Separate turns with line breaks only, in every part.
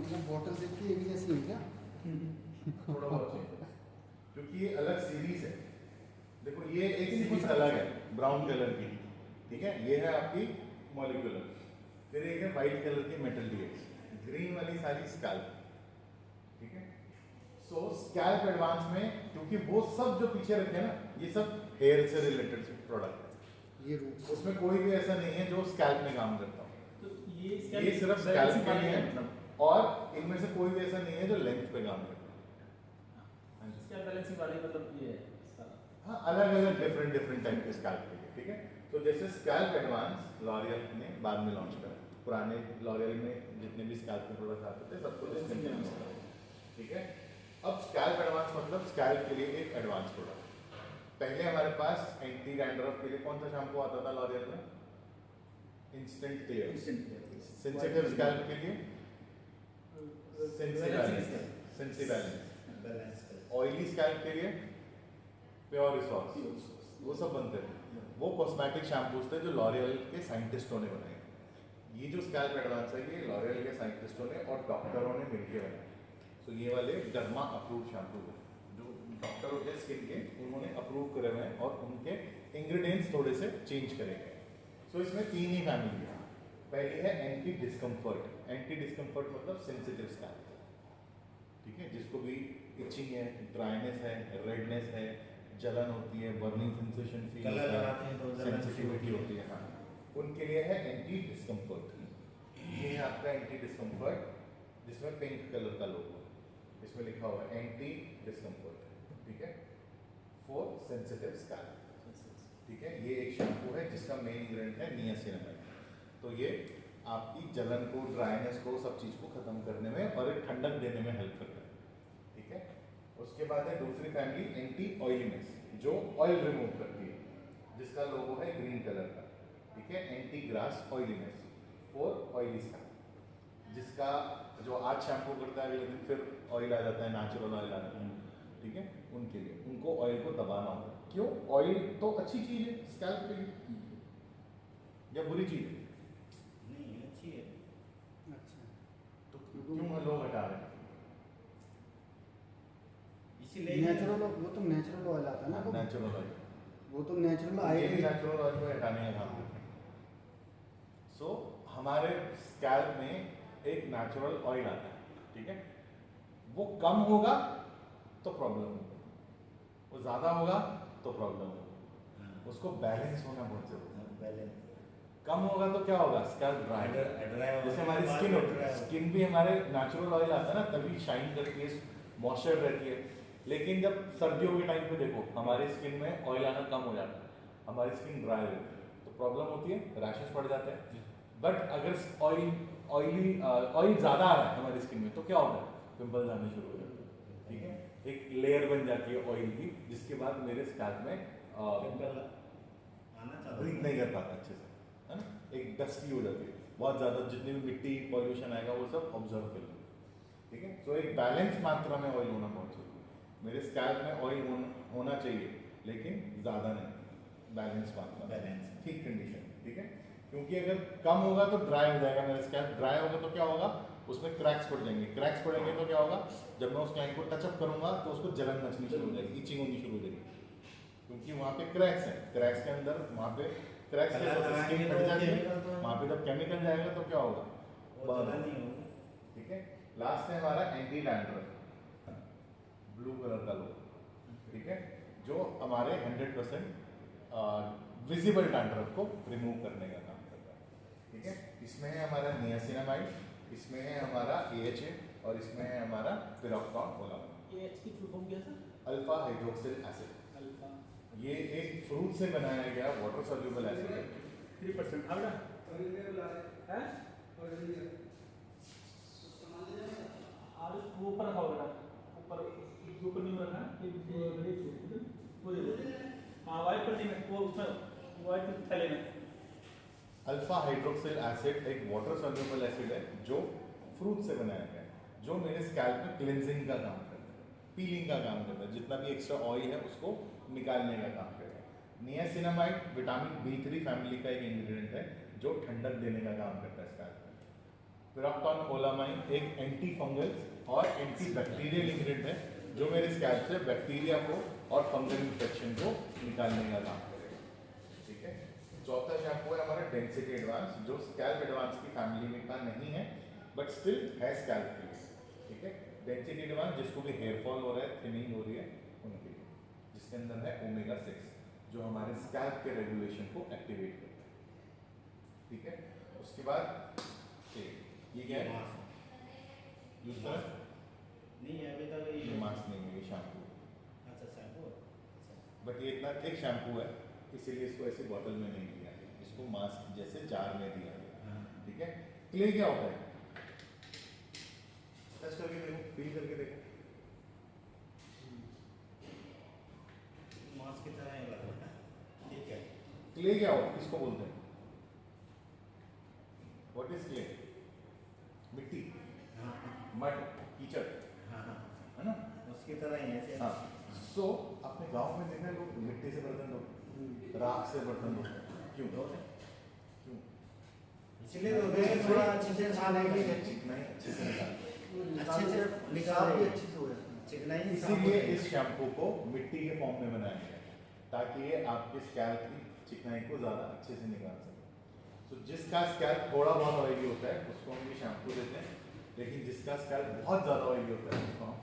ये बॉटल देख के ये भी ऐसी है क्या?
थोड़ा बहुत चेंज है क्योंकि ये अलग सीरीज है। देखो ये एक सीरीज अलग है ब्राउन कलर की, ठीक है, ये है आपकी मॉलिक्यूलर, फिर एक है वाइट कलर की मेटल डीएक्स, ग्रीन वाली सारी स्कैल्प, ठीक है। सो स्कैल्प एडवांस में क्योंकि वो सब जो पीछे रखे हैं ना ये सब हेयर से रिलेटेड प्रोडक्ट है,
ये रूट्स
उसमें कोई भी ऐसा नहीं है जो स्कैल्प में काम करता हो।
तो
ये सिर्फ स्कैल्प के लिए है और इनमें से कोई भी ऐसा नहीं है जो लेंथ पे काम करता है।
इसका बैलेंसिंग वाली मतलब ये है सारा।
हाँ, अलग अलग डिफरेंट डिफरेंट टाइप के स्कैल्प के लिए, ठीक है। तो जैसे स्कैल्प एडवांस लॉरियल ने बाद में लॉन्च करा, पुराने लॉरियल में जितने भी स्कैल्प के प्रोडक्ट आते थे सबको डिस्कंटिन्यू करा, ठीक है। अब स्कैल्प एडवांस मतलब स्कैल्प के लिए एक एडवांस प्रोडक्ट। पहले हमारे पास एंटी डैंड्रफ के लिए कौन सा शैम्पू आता था लॉरियल में? Instant clear. सेंसिटिव स्कैल्प के लिए सेंसी बैलेंस। ऑयली स्कैल्प के लिए प्योर रिसोर्स, वो सब बनते थे। वो कॉस्मेटिक शैम्पूज थे जो लॉरियल के साइंटिस्टों ने बनाए। ये जो स्कैल्प एडवांस है ये लॉरियल के साइंटिस्टों ने और डॉक्टरों ने मिलकर बनाए। तो ये वाले डर्मा अप्रूव शैम्पू है जो डॉक्टर होते हैं स्किन के, उन्होंने अप्रूव करे हुए हैं और उनके इंग्रेडिएंट्स थोड़े से चेंज करे गए। सो इसमें तीन ही फैमिली है। पहली है एंटी डिस्कम्फर्ट। एंटी डिस्कम्फर्ट मतलब सेंसिटिव स्कैल्प, ठीक है, जिसको भी इचिंग है, ड्राइनेस है, रेडनेस है, जलन होती है, बर्निंग सेंसेशन फील होता है, सेंसिटिविटी होती है, हाँ, उनके लिए है एंटी डिस्कम्फर्ट। ये है आपका एंटी डिस्कम्फर्ट जिसमें पिंक कलर का लोगो है, इसमें लिखा हुआ है एंटी डिस्कम्फर्ट, ठीक है, फॉर सेंसिटिव स्कैल्प, ठीक है। ये एक शैम्पू है जिसका मेन इंग्रेडिएंट है नियासिनामाइड। तो ये आपकी जलन को, ड्राइनेस को, सब चीज़ को खत्म करने में और एक ठंडक देने में हेल्प करता है, ठीक है। उसके बाद है दूसरी फैमिली एंटी ऑयलीनेस, जो ऑयल रिमूव करती है, जिसका लोगो है ग्रीन कलर का, ठीक है। Anti grass oiliness for oily skin, जिसका जो आज शैम्पू करता है अगले दिन फिर ऑयल आ जाता है, नेचुरल ऑयल आ जाता है, ठीक है, उनके लिए उनको ऑयल को दबाना होगा। क्यों? ऑयल तो अच्छी चीज़ है स्कैल्प के लिए या बुरी चीज़ है?
नहीं अच्छी है।
अच्छा,
तो क्यों लोग हटा रहे हैं?
इसीलिए
नेचुरल वो तो नेचुरल ऑयल आता है ना,
नेचुरल ऑयल,
वो तो नेचुरल
ये
आएगा।
नेचुरल ऑयल को हटाने का काम करते हैं। सो हमारे स्कैल्प में एक नेचुरल ऑयल आता है, ठीक है, वो कम होगा तो प्रॉब्लम होगा, वो ज़्यादा होगा तो प्रॉब्लम होगा, उसको बैलेंस होना बहुत जरूरी है। कम होगा तो क्या होगा? स्कैल्प ड्राई, जैसे हमारी स्किन होती है, स्किन भी हमारे नेचुरल ऑयल आता है ना, तभी शाइन करती है, मॉइस्चर रहती है। लेकिन जब सर्दियों के टाइम पे देखो हमारी स्किन में ऑयल आना कम हो जाता है, हमारी स्किन ड्राई रहती है, तो प्रॉब्लम होती है, रैशेस पड़ जाते हैं। बट अगर ऑयल ज़्यादा आ रहा है हमारी स्किन में तो क्या होता है? पिंपल्स आने शुरू हो जाते हैं, ठीक है, एक लेयर बन जाती है ऑयल की, जिसके बाद मेरे स्कैल्प में ब्रीथ नहीं कर पाता अच्छे से, है ना, एक डस्टी हो जाती है, बहुत ज़्यादा जितनी भी मिट्टी पॉल्यूशन आएगा वो सब ऑब्जर्व कर लेंगे, ठीक है। सो एक बैलेंस मात्रा में ऑयल होना बहुत जरूरी है। मेरे स्कैल्प में ऑयल होना चाहिए लेकिन ज़्यादा नहीं, बैलेंस मात्रा, बैलेंस, ठीक कंडीशन, ठीक है। क्योंकि अगर कम होगा तो ड्राई हो जाएगा मेरा स्कैल्प, ड्राई होगा तो क्या होगा? उसमें क्रैक्स पड़ जाएंगे, क्रैक्स पड़ेंगे तो क्या होगा? जब मैं उस क्लाइंट को टचअप करूंगा तो उसको जलन मचनी शुरू हो जाएगी, इचिंग होनी शुरू हो जाएगी, क्योंकि वहाँ पे क्रैक्स हैं, क्रैक्स के अंदर वहाँ पे क्रैक्स के स्किन फट जाती है, वहाँ पे जब केमिकल जाएगा तो क्या होगा? बर्न होगा, ठीक है। लास्ट है हमारा एंटी डैंड्रफ, ब्लू कलर का लोगो, ठीक है, जो हमारे 100% विजिबल डैंड्रफ को रिमूव करने का काम करता है, ठीक है। इसमें है हमारा नियासिनामाइड, इसमें है हमारा AHA और इसमें है हमारा पिरोक्टॉन ओलामाइड।
AH की फुल फॉर्म क्या है?
Alpha hydroxyl acid.
अल्फा,
ये एक फ्रूट से बनाया गया वाटर सॉल्युबल एसिड है।
3% हाँ बेटा है। और वो ऊपर रखा होगा, ऊपर ऊपर नहीं रखना, ये वो दे दो। हाँ वाइट पर नहीं, वो उसमें वाइट थैले में।
अल्फा हाइड्रोक्सिल एसिड एक वाटर सॉल्युबल एसिड है जो फ्रूट से बनाया गया है, जो मेरे स्कैल्प में क्लिनजिंग का काम करता है, पीलिंग का काम करता है, जितना भी एक्स्ट्रा ऑयल है उसको निकालने का काम करता है। नियासिनामाइड विटामिन B3 फैमिली का एक इंग्रेडिएंट है जो ठंडक देने का काम करता है स्कैल्प में। पिरोक्टोन ओलामाइन एक एंटी फंगल और एंटी बैक्टीरियल इंग्रेडिएंट है जो मेरे स्कैल्प से बैक्टीरिया को और फंगल इन्फेक्शन को निकालने का काम करेगा। ठीक है, चौथा शैम्पू है हमारा डेंसिटी एडवांस, जो स्कैल्प एडवांस की फैमिली में का नहीं है बट स्टिल है स्कैल्प के लिए। ठीक है, डेंसिटी एडवांस जिसको भी हेयर फॉल हो रहा है, थिनिंग हो रही है उनके लिए, जिसके अंदर है ओमेगा 6 जो हमारे स्कैल्प के रेगुलेशन को एक्टिवेट करता है। ठीक है, उसके बाद ये क्या है? दूसरा
नहीं है अभी तक
ये मास्क नहीं है, ये शैम्पू।
अच्छा शैम्पू
बट ये इतना थिक शैम्पू है इसीलिए इसको ऐसे बॉटल में नहीं दिया है, इसको मास्क जैसे जार में दिया है। ठीक है, क्ले क्या होता है? टच करके देखो, फील करके देखो।
मास्क की तरह ही लग रहा है। ठीक है,
क्ले क्या होता है, किसको बोलते हैं? What is clay? मिट्टी,
हाँ
मड, कीचड़,
हाँ हाँ
है ना?
उसकी तरह ही है।
हाँ, सो अपने गांव में देखा लोग मिट्टी से बर्तन धोते, राख से बर्तन धोते, क्यों? क्यों?
इसलिए तो वे थोड़ा अच्छे से खाने के लिए
चिकनाई अच्छे से निकालते हैं।
अच्छे से
निकाल
निकाल
भी अच्छे से हो जाता है।
चिकनाई
इसीलिए इस शैम्पू को मिट्टी के फॉर्म में बनाया गया है ताकि ये आपके स्कैल्प की चिकनाई को ज़्यादा अच्छे से निकाल सके। तो जिसका स्कैल्प थोड़ा बहुत ऑयली होता है उसको हम ये शैम्पू देते हैं, लेकिन जिसका स्कैल्प बहुत ज़्यादा ऑयली होता है उसको हम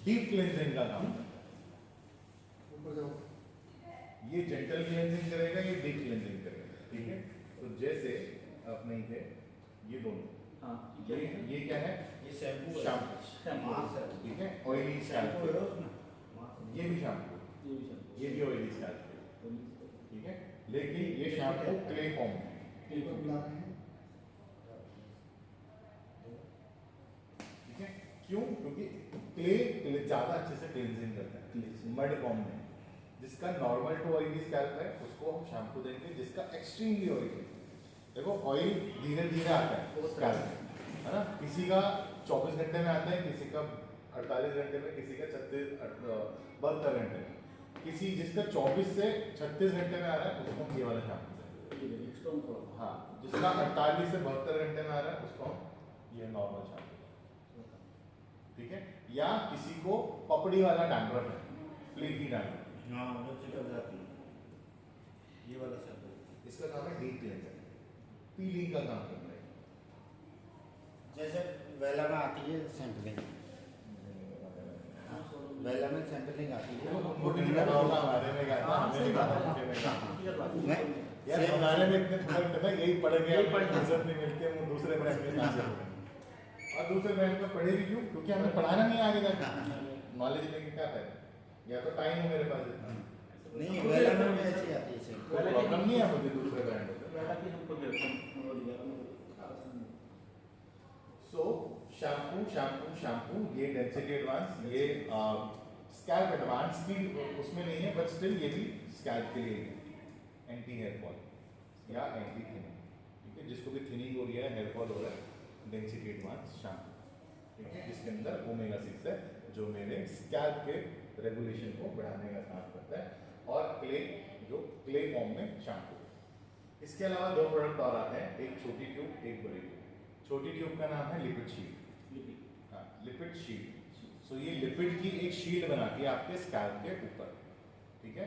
डीप क्लेंजिंग का काम है।
ऊपर जाओ।
ये जेंटल क्लेंजिंग करेगा, ये डीप क्लेंजिंग करेगा। ठीक है, तो जैसे अपने थे ये दोनों,
हाँ
ये क्या है?
ये शैम्पू है।
शैम्पू।
मास्क है।
ठीक है, ऑयली
शैम्पू है
स्कैल्प,
उसमें मास्क
ये भी शैम्पू,
ये भी शैम्पू,
ये भी ऑयली स्कैल्प। ठीक है, लेकिन ये शैम्पू क्ले फॉर्म में है।
ऊपर बुला रहे हैं।
ठीक है, क्यों? क्योंकि क्ले ज़्यादा अच्छे से क्लेंजिंग करता है मड फॉर्म में। जिसका नॉर्मल टू ऑयली स्कैल्प है उसको हम शैम्पू देंगे, जिसका एक्सट्रीमली ऑयली है। देखो ऑयल धीरे धीरे आता है स्कैल्प में, है ना? किसी का 24 घंटे में आता है, किसी का 48 घंटे में, किसी का 72 घंटे में, किसी जिसका 24 से 36 घंटे में आ रहा है उसको हम ये वाला शैम्पू देंगे। हाँ, जिसका 48 से 72 घंटे में आ रहा है उसको हम ये नॉर्मल शैम्पू। ठीक है, या किसी को पपड़ी वाला डैंड्रफ है, फ्लेकी डैंड्रफ,
हाँ वो चिपक जाती है। ये वाला शैम्पू
इसका काम है डीप क्लेंजर, पीलिंग का काम करता है।
जैसे वेला में आती है सैंपलिंग, वेला में सैंपलिंग आती है
मोटी का हमारे में गाता
हाँ,
हमने
सही
निकाला
बात है।
उनके में गाता।
हकीकत बात है।
मैं-
यार बनाने में इतने फर्क है ना, यही पढ़ गया,
यही पढ़ गया।
इज्जत नहीं मिलती है, वो दूसरे ब्रांड में कहाँ से पढ़ेंगे? और दूसरे ब्रांड में पढ़े भी क्यों? क्योंकि हमें पढ़ाना नहीं आगे जाकर, नॉलेज लेके क्या फायदा? या तो टाइम हो मेरे पास इतना,
नहीं वेला में भी ऐसी आती है शैम्पू।
कोई प्रॉब्लम नहीं है मुझे दूसरे ब्रांड में।
वेला की हमको देते हैं और दिया
सो शैम्पू शैम्पू शैम्पू, ये डेंसिटी एडवांस, ये स्कैल्प एडवांस भी उसमें नहीं है बट स्टिल ये भी स्कैल्प के लिए एंटी हेयर फॉल या एंटी थिनिंग। ठीक है, जिसको भी थिनिंग हो रही है, हेयर फॉल हो रहा है, डेंसिटी एडवांस शैम्पू। ठीक है, जिसके अंदर ओमेगा 6 है जो मेरे स्कैल्प के रेगुलेशन को बढ़ाने का काम करता है, और क्ले जो क्ले फॉर्म में शैम्पू। इसके अलावा दो प्रोडक्ट और आते हैं, एक छोटी ट्यूब, एक बड़ी ट्यूब। छोटी ट्यूब का नाम है लिपिड शील्ड। हाँ, लिपिड शील्ड। सो ये लिपिड की एक शील्ड बनाती है आपके स्कैल्प के ऊपर। ठीक है,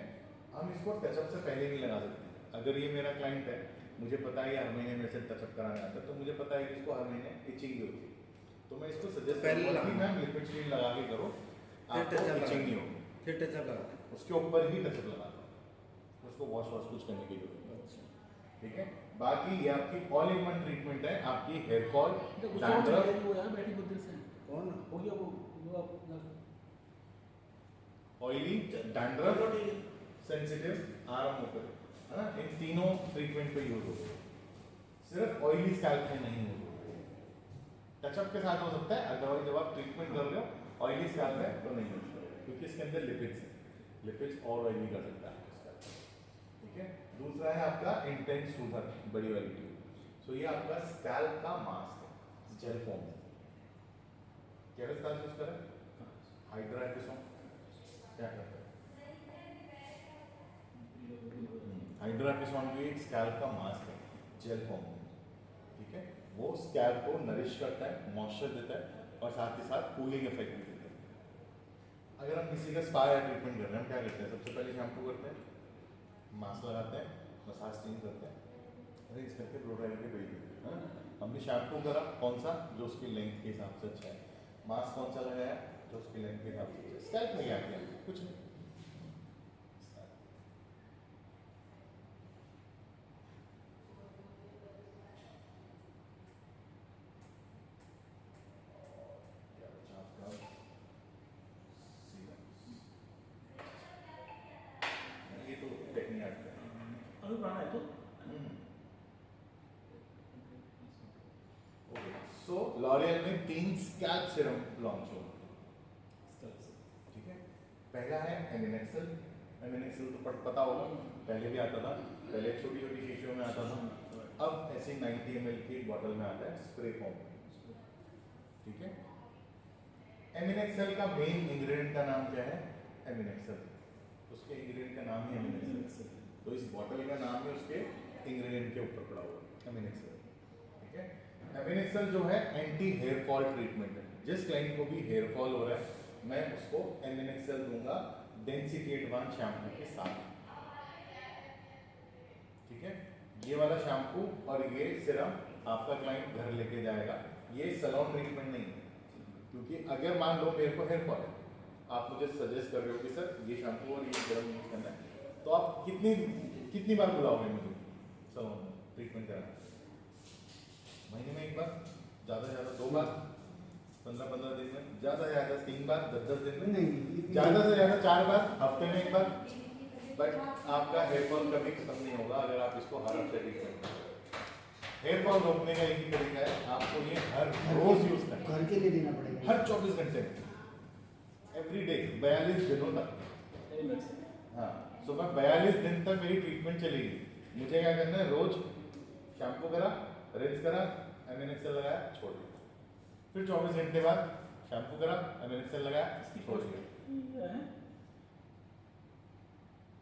हम इसको टचअप से पहले नहीं लगा सकते। अगर ये मेरा क्लाइंट है, मुझे पता है हर महीने मेरे से टचअप कराने आता है, तो मुझे पता है कि इसको हर महीने इचिंग भी होती है, तो मैं इसको सजेस्ट
पहले
करूँगा कि
लगाना।
मैम लिपिड शील्ड लगा के करो,
फिर
आपको
टचअप
इचिंग
लगाना।
नहीं होगी।
फिर टचअप लगाते हैं।
उसके ऊपर ही टचअप लगाता हूँ, उसको वॉश कुछ करने की जरूरत नहीं।
अच्छा
ठीक है, बाकी ये आपकी ऑल इन वन ट्रीटमेंट है आपकी हेयर फॉल,
वो
डैंड्रफ,
यार बैठी बुद्धि से
कौन
हो गया वो जो आप
ऑयली, डैंड्रफ, सेंसिटिव, आराम होकर, है ना? इन तीनों ट्रीटमेंट पे यूज होगा, सिर्फ ऑयली स्कैल्प में नहीं यूज होगा। टचअप के साथ हो सकता है, अदरवाइज जब आप ट्रीटमेंट कर रहे हो ऑयली स्कैल्प है तो नहीं यूज करो, क्योंकि इसके अंदर लिपिड्स हैं, लिपिड्स और ऑयली कर सकता है स्कैल्प। ठीक है, दूसरा है आपका इंटेंस सूथर, बड़ी वाली ट्यूब। सो ये आपका स्कैल्प का मास्क है, जेल फॉर्म में। क्या स्कैल्प यूज करें? हाइड्रा एपिसोन क्या करता है? हाइड्रा एपिसोन भी एक स्कैल्प का मास्क है, जेल फॉर्म होंगे, ठीक है। वो स्कैल्प को नरिश करता है, मॉइस्चर देता है और साथ ही साथ कूलिंग इफेक्ट भी देता है। अगर हम किसी का स्पा या ट्रीटमेंट कर रहे हैं, हम क्या करते हैं? सबसे पहले शैम्पू करते हैं, मास्क लगाते हैं, मसाज क्लीन करते हैं, रिंस करके ब्लो ड्राई करके भेज देते हैं, है ना। हमने शैम्पू करा कौन सा? जो उसकी लेंथ के हिसाब से अच्छा है। मास्क कौन सा लगाया? जो उसकी लेंथ के हिसाब से अच्छा है। स्कैल्प में क्या किया? कुछ नहीं। क्या बचा आपका? ये तो टेक्निक आती है।
अभी पुराना है तो
सो लॉरियल में 3 स्कैल्प सीरम लॉन्च हो, ठीक है। पहला है एमिनेक्सल। एमिनेक्सल तो पता होगा, पहले भी आता था, पहले छोटी छोटी शीशियों में आता था, अब ऐसे 90 ml की बॉटल में आता है स्प्रे फॉर्म में, ठीक है। एमिनेक्सल का मेन इंग्रेडिएंट का नाम क्या है? एमिनेक्सल। उसके इंग्रेडिएंट का नाम ही एमिनेक्सल, तो इस बॉटल का नाम ही उसके इंग्रेडिएंट के ऊपर पड़ा हुआ है, एमिनेक्सल, ठीक है। एमिनेक्सल जो है एंटी हेयर फॉल ट्रीटमेंट है। जिस क्लाइंट को भी हेयर फॉल हो रहा है, मैं उसको एमिनेक्सल दूंगा डेंसिटी एडवांस शैम्पू के साथ, ठीक है। ये वाला शैम्पू और ये सिरम आपका क्लाइंट घर लेके जाएगा। ये सैलून ट्रीटमेंट नहीं है, क्योंकि अगर मान लो मेरे को हेयर फॉल है, आप मुझे सजेस्ट कर रहे हो कि सर ये शैम्पू और ये सिरम यूज करना है, तो आप कितनी बार बुलाओगे मुझे सैलून में ट्रीटमेंट कराना? महीने में 1 बार, ज़्यादा से ज़्यादा 2 बार, 15-15 दिन में, ज़्यादा से ज़्यादा 3 बार, 10-10 दिन में,
नहीं,
ज़्यादा से ज़्यादा 4 बार, हफ्ते में 1 बार। बट आपका हेयर फॉल कभी खत्म नहीं होगा अगर आप इसको हर हफ्ते ट्रीटमेंट करें। हेयर फॉल रोकने का एक ही तरीका है, आपको ये हर रोज यूज करना है,
घर के लिए देना पड़ेगा।
हर 24 घंटे में, एवरीडे 42 दिनों तक। हाँ, सो मैं 42 दिन तक मेरी ट्रीटमेंट चलेगी। मुझे क्या करना है? रोज शैम्पू करा, रिंस करा, एमिनेक्सल लगाया, छोड़ दिया। फिर 24 घंटे बाद शैम्पू करा, एमिनेक्सल लगाया, छोड़ दिया।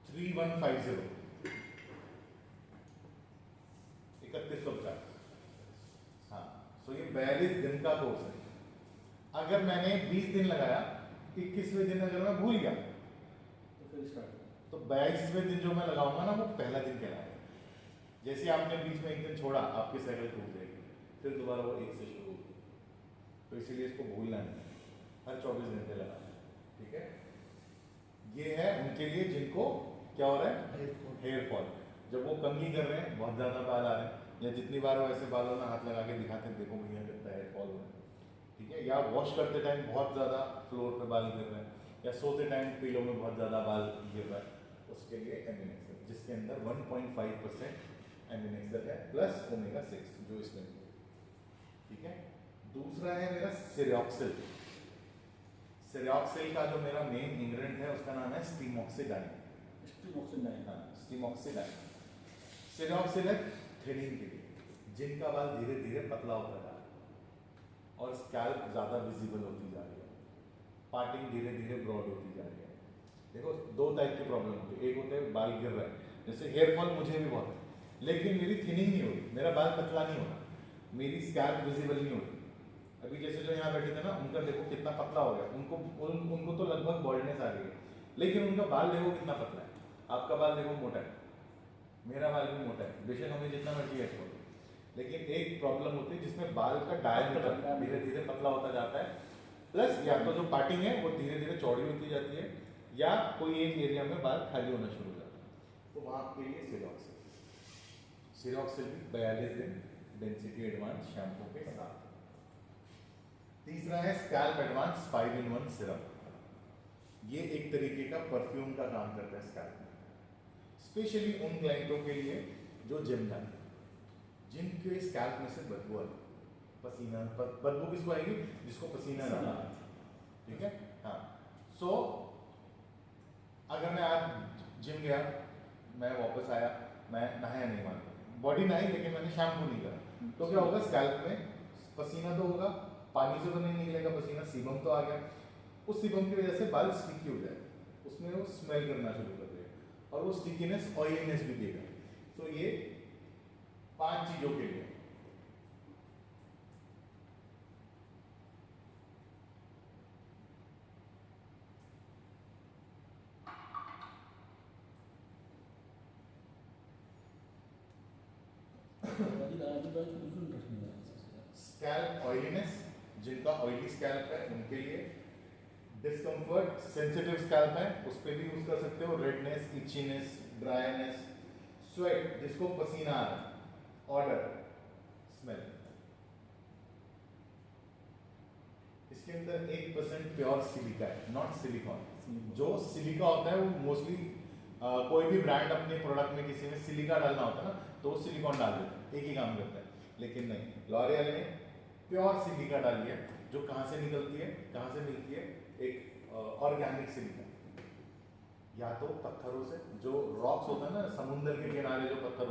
3150 3150। हाँ, सो ये 42 दिन का कोर्स है। अगर मैंने 20 दिन लगाया, 21वें दिन अगर मैं भूल गया
तो फिर स्टार्ट,
तो 22वें दिन जो मैं लगाऊंगा ना, वो पहला दिन कहलाएगा। जैसे आपने बीच में 1 दिन छोड़ा, आपकी साइकिल टूट जाएगी, फिर दोबारा वो 1 से शुरू होगी। तो इसीलिए इसको भूलना नहीं, हर 24 घंटे लगाना है, ठीक है। ये है उनके लिए जिनको क्या हो रहा है? Hair fall. जब वो कंघी कर रहे हैं, बहुत ज़्यादा बाल आ रहे हैं, या जितनी बार वो ऐसे बालों में हाथ लगा के दिखाते हैं, देखो भैया कितना हेयर फॉल हो रहा है, ठीक है। या वॉश करते टाइम बहुत ज़्यादा फ्लोर पे बाल गिर रहे हैं, या सोते टाइम पीलो में बहुत ज़्यादा बाल गिर रहा है, उसके लिए एमिनेक्सल, जिसके अंदर 1.5% एमिनेक्सल है प्लस ओमेगा-6 जो इसमें भी है, ठीक है। दूसरा है मेरा सिरॉक्सिल। सिरॉक्सिल का जो मेरा मेन इंग्रेडिएंट है उसका नाम है स्टीमॉक्सिडाइन। स्टीमॉक्सिडाइन। सिरॉक्सिल है थिनिंग के लिए, जिनका बाल धीरे धीरे पतला होता जा रहा है और स्कैल्प ज़्यादा विजिबल होती जा रही है, पार्टिंग धीरे धीरे ब्रॉड होती जा रही है। देखो 2 टाइप की प्रॉब्लम होती है, एक होता है बाल गिर रहा है, जैसे हेयर फॉल मुझे भी बहुत है, लेकिन मेरी थिनिंग नहीं हो रही, मेरा बाल पतला नहीं हो रहा, मेरी स्कैल्प विजिबल नहीं हो रही। अभी जैसे जो यहाँ बैठे थे ना, उनका देखो कितना पतला हो गया, उनको तो लगभग बॉल्डनेस आ गई है, लेकिन उनका बाल देखो कितना पतला है। आपका बाल देखो मोटा है, मेरा बाल भी मोटा है, बेशक हमें जितना मर्जी है छोड़ो, लेकिन एक प्रॉब्लम होती है जिसमें बाल का डायमीटर धीरे धीरे पतला होता जाता है, प्लस या तो जो पार्टिंग है वो धीरे धीरे चौड़ी होती जाती है, या कोई एक एरिया में बाल खाली होना शुरू हो जाता है, तो वहाँ के लिए सिरॉक्सिल भी 42 दिन डेंसिटी एडवांस शैम्पू के साथ। तीसरा है स्कैल्प एडवांस 5-in-1 सिरम। ये एक तरीके का परफ्यूम का काम करता है स्कैल्प में, स्पेशली उन क्लाइंटों के लिए जो जिम जाते हैं, जिनके स्कैल्प में से बदबू आती है, पसीना, बदबू किसको आएगी? जिसको पसीना ना आए, ठीक है। हाँ, सो अगर मैं आज जिम गया, मैं वापस आया, मैं नहाया नहीं, मान बॉडी नहाई लेकिन मैंने शैम्पू नहीं करा, तो क्या होगा? स्कैल्प में पसीना तो होगा, पानी से तो नहीं निकलेगा पसीना, सीबम तो आ गया, उस सीबम की वजह से बाल स्टिकी हो जाए, उसमें वो स्मेल करना शुरू कर देगा और वो स्टिकीनेस ऑयलीनेस भी देगा। तो ये 5 चीजों के लिए। स्कैल्प ऑयलीनेस, जिनका ऑयली स्कैल्प है उनके लिए। डिस्कम्फर्ट, सेंसिटिव स्कैल्प है उस पर भी यूज कर सकते हो। रेडनेस, इचीनेस, ड्राईनेस, स्वेट जिसको पसीना आ रहा है, ऑर्डर, स्मेल। इसके अंदर 1% प्योर सिलिका है, नॉट सिलिकॉन। जो सिलिका होता है वो मोस्टली कोई भी ब्रांड अपने प्रोडक्ट में किसी में सिलिका डालना होता है ना, तो वो सिलिकॉन डाल देते हैं, एक ही काम करता है। लेकिन नहीं, लॉरियल ने प्योर सिलिका डाली है, जो कहाँ से निकलती है, कहाँ से मिलती है, एक ऑर्गेनिक सिलिका, या तो पत्थरों से, जो रॉक्स होता है ना समुद्र के किनारे जो पत्थर